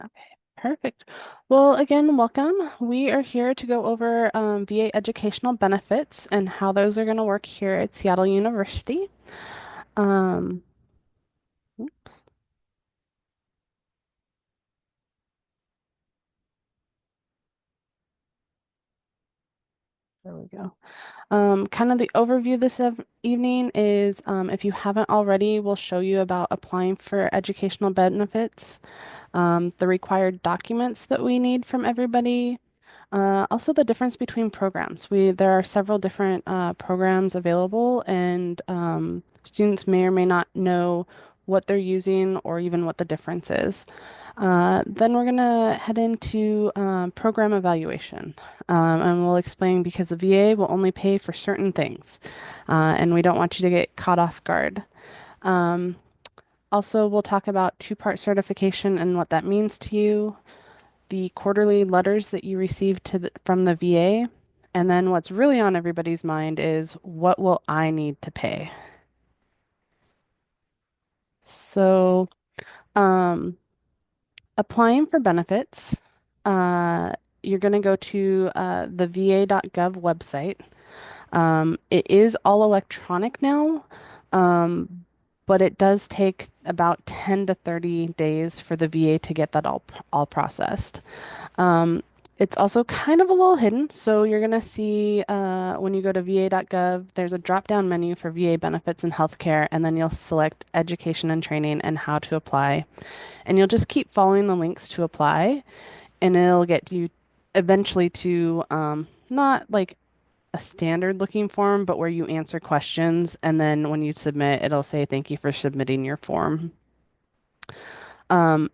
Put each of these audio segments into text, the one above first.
Okay, perfect. Well, again, welcome. We are here to go over VA educational benefits and how those are going to work here at Seattle University. Um, oops, there we go. Kind of the overview this evening is if you haven't already, we'll show you about applying for educational benefits, the required documents that we need from everybody. Also, the difference between programs. There are several different programs available, and students may or may not know what they're using or even what the difference is. Then we're gonna head into program evaluation, and we'll explain because the VA will only pay for certain things, and we don't want you to get caught off guard. Um, Also, we'll talk about two-part certification and what that means to you, the quarterly letters that you receive from the VA. And then what's really on everybody's mind is what will I need to pay? So, um, applying for benefits, uh, you're going to go to the va.gov website. It is all electronic now, um, but it does take about 10 to 30 days for the VA to get that all processed. Um, it's also kind of a little hidden. So you're going to see when you go to va.gov, there's a drop-down menu for VA benefits and healthcare, and then you'll select education and training and how to apply. And you'll just keep following the links to apply, and it'll get you eventually to not like a standard looking form, but where you answer questions, and then when you submit, it'll say thank you for submitting your form. Um,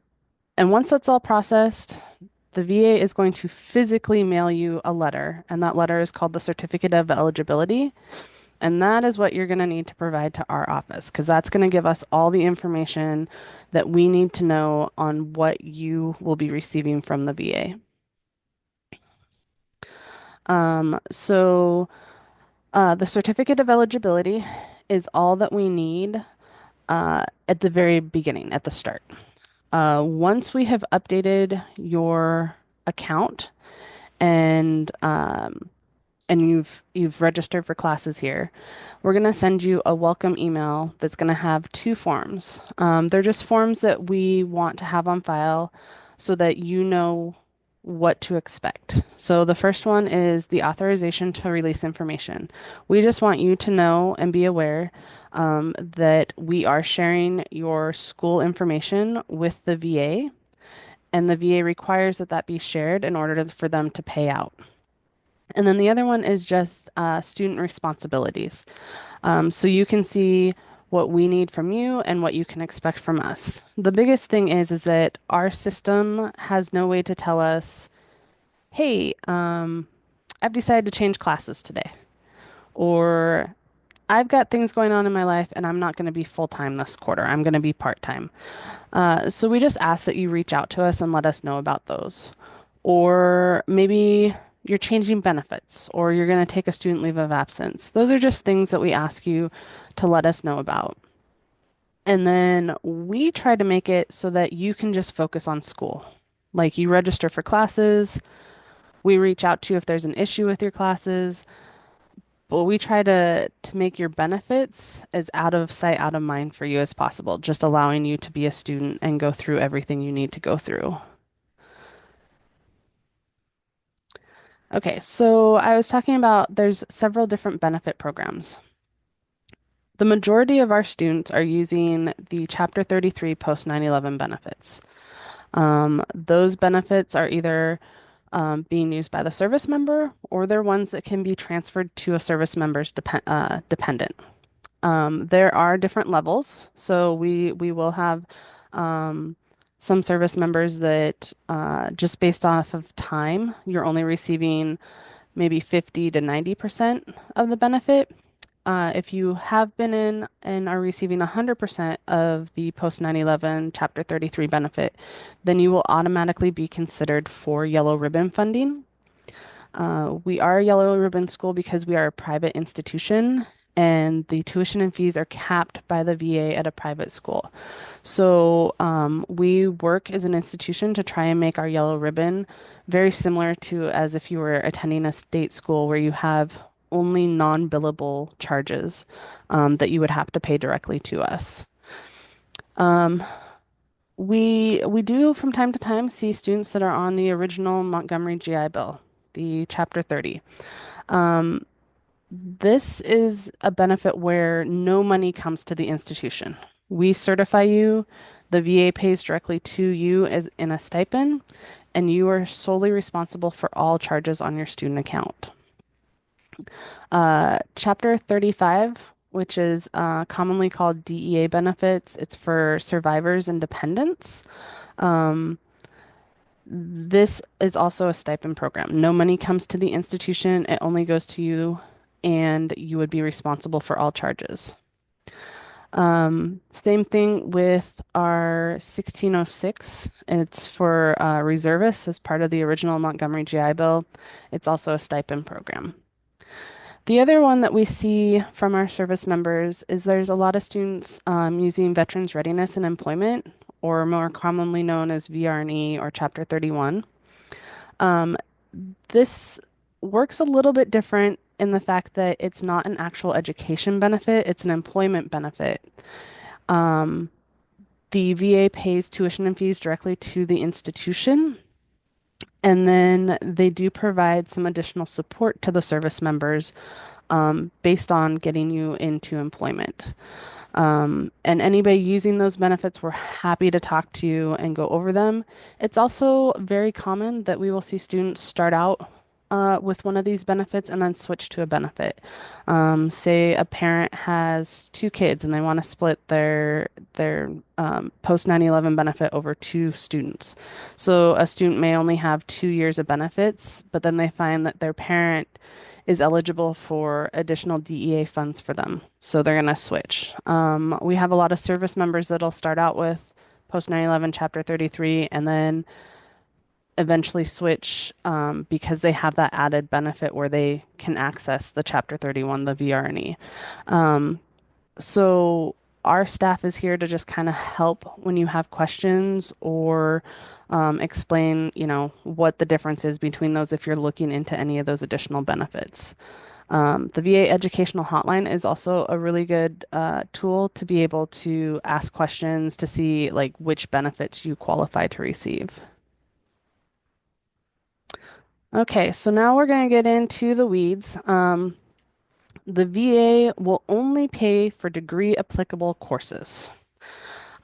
and once that's all processed, the VA is going to physically mail you a letter, and that letter is called the Certificate of Eligibility. And that is what you're going to need to provide to our office because that's going to give us all the information that we need to know on what you will be receiving from the VA. The Certificate of Eligibility is all that we need at the very beginning, at the start. Once we have updated your account and you've registered for classes here, we're gonna send you a welcome email that's gonna have two forms. They're just forms that we want to have on file so that you know what to expect. So the first one is the authorization to release information. We just want you to know and be aware that we are sharing your school information with the VA, and the VA requires that that be shared in order for them to pay out. And then the other one is just student responsibilities. So you can see what we need from you and what you can expect from us. The biggest thing is that our system has no way to tell us, hey, I've decided to change classes today, or I've got things going on in my life and I'm not going to be full time this quarter. I'm going to be part time. So we just ask that you reach out to us and let us know about those. Or maybe you're changing benefits or you're going to take a student leave of absence. Those are just things that we ask you to let us know about. And then we try to make it so that you can just focus on school. Like you register for classes, we reach out to you if there's an issue with your classes, but we try to make your benefits as out of sight, out of mind for you as possible, just allowing you to be a student and go through everything you need to go through. Okay, so I was talking about there's several different benefit programs. The majority of our students are using the Chapter 33 post 9/11 benefits. Those benefits are either being used by the service member or they're ones that can be transferred to a service member's dependent. There are different levels, so we will have um, some service members that just based off of time, you're only receiving maybe 50 to 90% of the benefit. If you have been in and are receiving 100% of the post 9/11 Chapter 33 benefit, then you will automatically be considered for yellow ribbon funding. We are a yellow ribbon school because we are a private institution and the tuition and fees are capped by the VA at a private school. So we work as an institution to try and make our yellow ribbon very similar to as if you were attending a state school where you have only non-billable charges that you would have to pay directly to us. Um, we do from time to time see students that are on the original Montgomery GI Bill, the Chapter 30. Um, this is a benefit where no money comes to the institution. We certify you, the VA pays directly to you as in a stipend, and you are solely responsible for all charges on your student account. Chapter 35, which is commonly called DEA benefits, it's for survivors and dependents. Um, this is also a stipend program. No money comes to the institution, it only goes to you, and you would be responsible for all charges. Same thing with our 1606. It's for reservists as part of the original Montgomery GI Bill. It's also a stipend program. The other one that we see from our service members is there's a lot of students using Veterans Readiness and Employment, or more commonly known as VRNE or Chapter 31. Um, this works a little bit different in the fact that it's not an actual education benefit, it's an employment benefit. Um, the VA pays tuition and fees directly to the institution, and then they do provide some additional support to the service members based on getting you into employment. And anybody using those benefits, we're happy to talk to you and go over them. It's also very common that we will see students start out with one of these benefits and then switch to a benefit. Say a parent has two kids and they want to split their post 9/11 benefit over two students. So a student may only have 2 years of benefits, but then they find that their parent is eligible for additional DEA funds for them. So they're going to switch. We have a lot of service members that'll start out with post 9/11 Chapter 33 and then eventually switch because they have that added benefit where they can access the Chapter 31, the VRNE. So our staff is here to just kind of help when you have questions or explain, what the difference is between those if you're looking into any of those additional benefits. The VA Educational Hotline is also a really good tool to be able to ask questions to see like which benefits you qualify to receive. Okay, so now we're going to get into the weeds. The VA will only pay for degree applicable courses.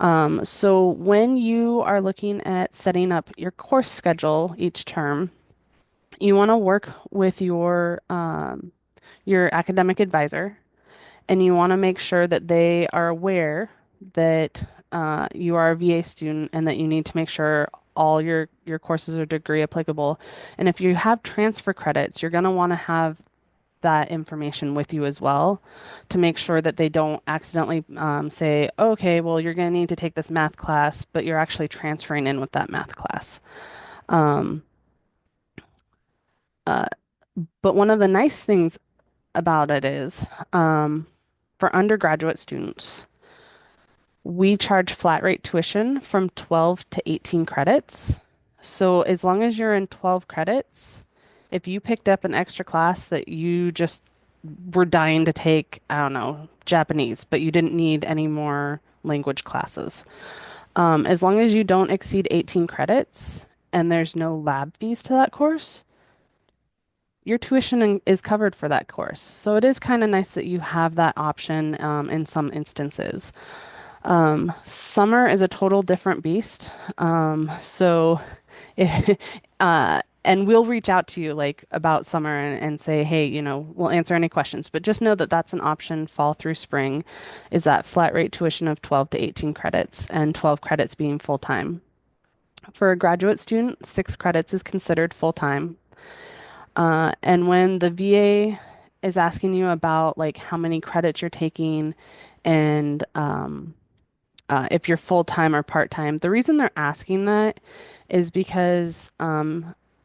So when you are looking at setting up your course schedule each term, you want to work with your academic advisor, and you want to make sure that they are aware that you are a VA student and that you need to make sure all your courses are degree applicable. And if you have transfer credits, you're going to want to have that information with you as well to make sure that they don't accidentally say, okay, well, you're going to need to take this math class, but you're actually transferring in with that math class. Um, uh, but one of the nice things about it is for undergraduate students, we charge flat rate tuition from 12 to 18 credits. So as long as you're in 12 credits, if you picked up an extra class that you just were dying to take, I don't know, Japanese, but you didn't need any more language classes. As long as you don't exceed 18 credits and there's no lab fees to that course, your is covered for that course. So it is kind of nice that you have that option in some instances. Summer is a total different beast. So if, and we'll reach out to you like about summer and say, hey, we'll answer any questions, but just know that that's an option fall through spring is that flat rate tuition of 12 to 18 credits and 12 credits being full time. For a graduate student, 6 credits is considered full time. And when the VA is asking you about like how many credits you're taking and if you're full-time or part-time. The reason they're asking that is because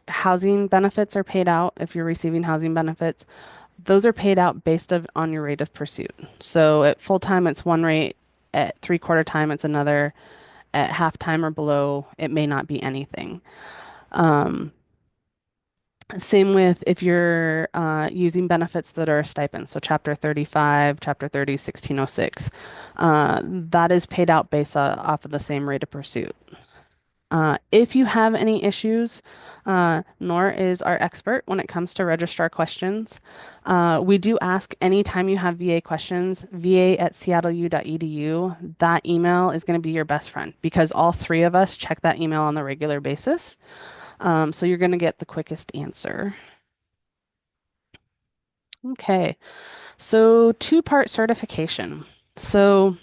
housing benefits are paid out if you're receiving housing benefits, Those are paid out on your rate of pursuit. So at full time, it's one rate. At three-quarter time, it's another. At half time or below, it may not be anything. Um, Same with if you're using benefits that are a stipend. So Chapter 35, Chapter 30, 1606. That is paid out based off of the same rate of pursuit. If you have any issues, Nor is our expert when it comes to registrar questions. We do ask anytime you have VA questions, va@seattleu.edu. That email is going to be your best friend because all three of us check that email on the regular basis. So you're going to get the quickest answer. Okay, so two-part certification. So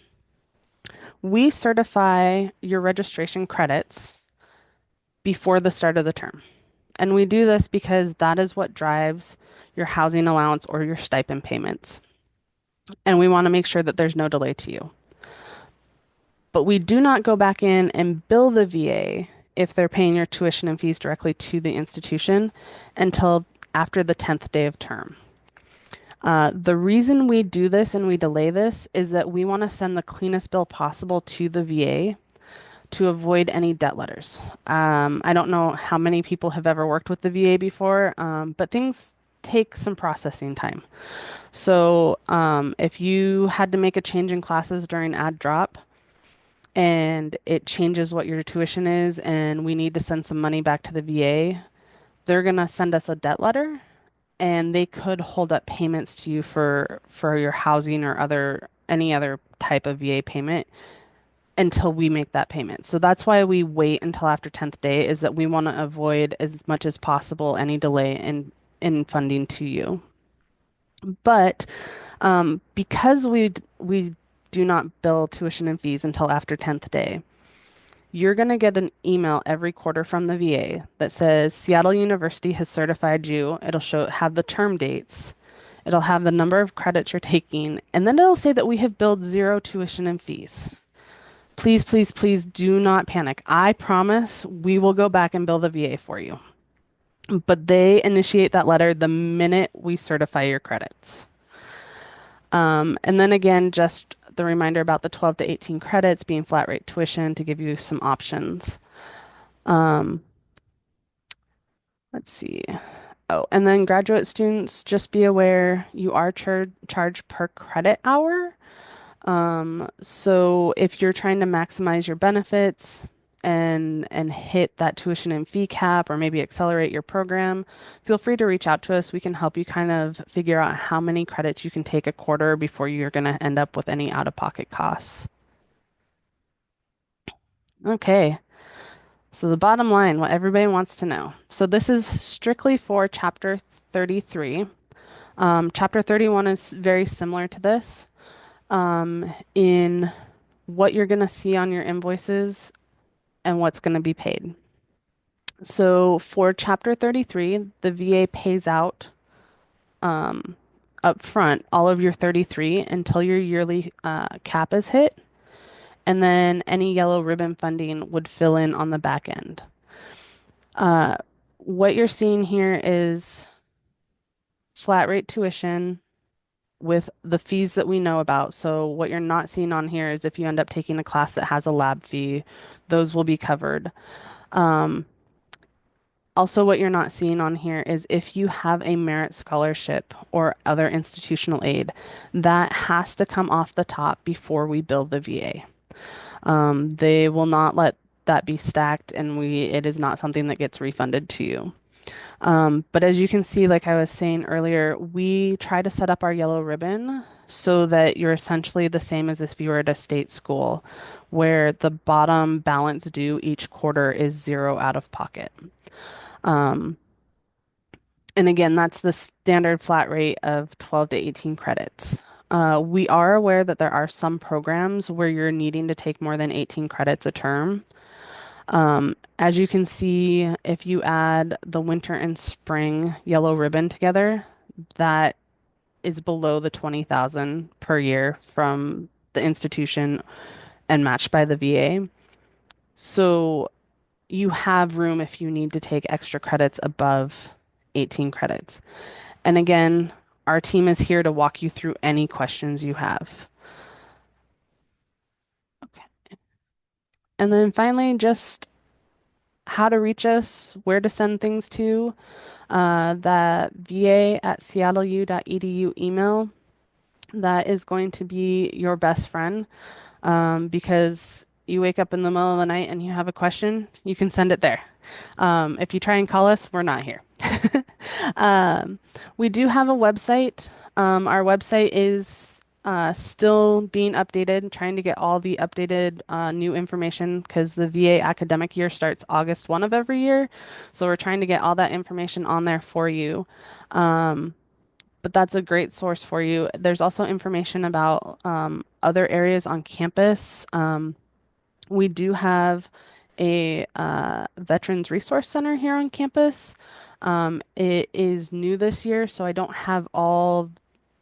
we certify your registration credits before the start of the term. And we do this because that is what drives your housing allowance or your stipend payments. And we want to make sure that there's no delay to you. But we do not go back in and bill the VA if they're paying your tuition and fees directly to the institution until after the 10th day of term. The reason we do this and we delay this is that we want to send the cleanest bill possible to the VA to avoid any debt letters. I don't know how many people have ever worked with the VA before, but things take some processing time. So, if you had to make a change in classes during add drop and it changes what your tuition is, and we need to send some money back to the VA, they're gonna send us a debt letter, and they could hold up payments to you for your housing or other any other type of VA payment until we make that payment. So that's why we wait until after 10th day is that we want to avoid as much as possible any delay in funding to you. But because we do not bill tuition and fees until after 10th day, you're going to get an email every quarter from the VA that says Seattle University has certified you. It'll have the term dates. It'll have the number of credits you're taking, and then it'll say that we have billed zero tuition and fees. Please, please, please do not panic. I promise we will go back and bill the VA for you. But they initiate that letter the minute we certify your credits. And then again, just the reminder about the 12 to 18 credits being flat rate tuition to give you some options. Um, let's see. Oh, and then graduate students, just be aware you are charged per credit hour. So if you're trying to maximize your benefits and hit that tuition and fee cap or maybe accelerate your program, feel free to reach out to us. We can help you kind of figure out how many credits you can take a quarter before you're going to end up with any out-of-pocket costs. Okay. So the bottom line, what everybody wants to know. So this is strictly for Chapter 33. Chapter 31 is very similar to this. In what you're going to see on your invoices and what's going to be paid. So for Chapter 33, the VA pays out um, up front all of your 33 until your yearly cap is hit, and then any yellow ribbon funding would fill in on the back end. Uh, what you're seeing here is flat rate tuition with the fees that we know about. So what you're not seeing on here is if you end up taking a class that has a lab fee, those will be covered. Um, Also, what you're not seeing on here is if you have a merit scholarship or other institutional aid, that has to come off the top before we bill the VA. They will not let that be stacked, and it is not something that gets refunded to you. But as you can see, like I was saying earlier, we try to set up our yellow ribbon so that you're essentially the same as if you were at a state school, where the bottom balance due each quarter is zero out of pocket. Um, and again, that's the standard flat rate of 12 to 18 credits. We are aware that there are some programs where you're needing to take more than 18 credits a term. As you can see, if you add the winter and spring yellow ribbon together, that is below the 20,000 per year from the institution and matched by the VA. So you have room if you need to take extra credits above 18 credits. And again, Our team is here to walk you through any questions you have. Okay. And then finally, just how to reach us, where to send things to, that va@seattleu.edu email. That is going to be your best friend, because you wake up in the middle of the night and you have a question, you can send it there. If you try and call us, we're not here. Um, we do have a website. Our website is still being updated, trying to get all the updated new information because the VA academic year starts August 1 of every year. So we're trying to get all that information on there for you. Um, but that's a great source for you. There's also information about other areas on campus. We do have a Veterans Resource Center here on campus. It is new this year, so I don't have all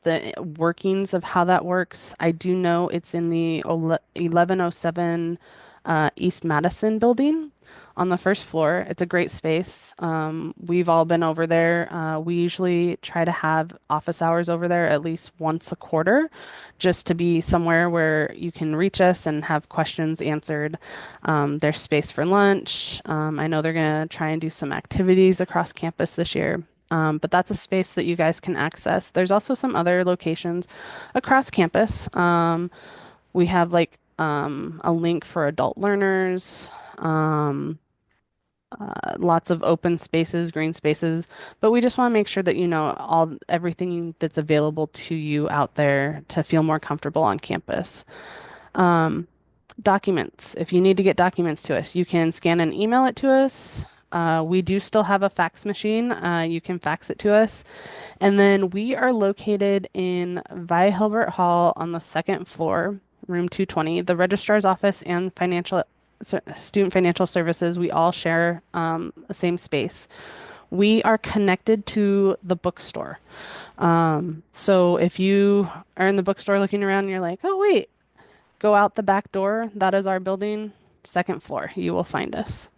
the workings of how that works. I do know it's in the 1107 East Madison building on the first floor. It's a great space. We've all been over there. We usually try to have office hours over there at least once a quarter, just to be somewhere where you can reach us and have questions answered. There's space for lunch. I know they're going to try and do some activities across campus this year. But that's a space that you guys can access. There's also some other locations across campus. We have like a link for adult learners, um, lots of open spaces, green spaces, but we just want to make sure that you know all everything that's available to you out there to feel more comfortable on campus. Um, Documents. If you need to get documents to us, you can scan and email it to us. We do still have a fax machine. You can fax it to us. And then we are located in Vi Hilbert Hall on the second floor, room 220. The registrar's office and student financial services, we all share the same space. We are connected to the bookstore. So if you are in the bookstore looking around and you're like, oh, wait, go out the back door. That is our building, second floor. You will find us.